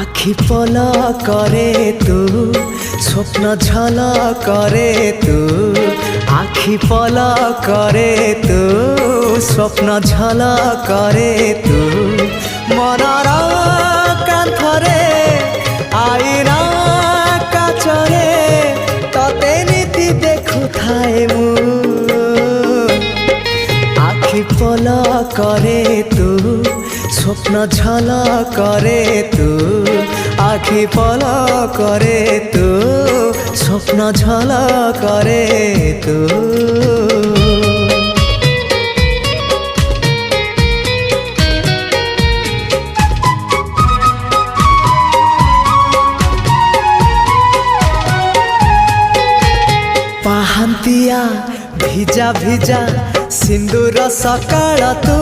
আখি পলা করে তু স্বপ্ন ঝলা করে তু আখি পলা করে তু স্বপ্ন ঝলা করে তু মনর কান্থরে আইনা কাচরে ততে নীতি দেখুথায়ে মু আখি পলা করে তু স্বপ্ন ঝলা করে তু আখি পলা করে তু স্বপ্ন ঝলা করে তু ପାହାନ୍ତିଆ ଭିଜା ଭିଜା ସିନ୍ଦୁର ସକାଳ ତୁ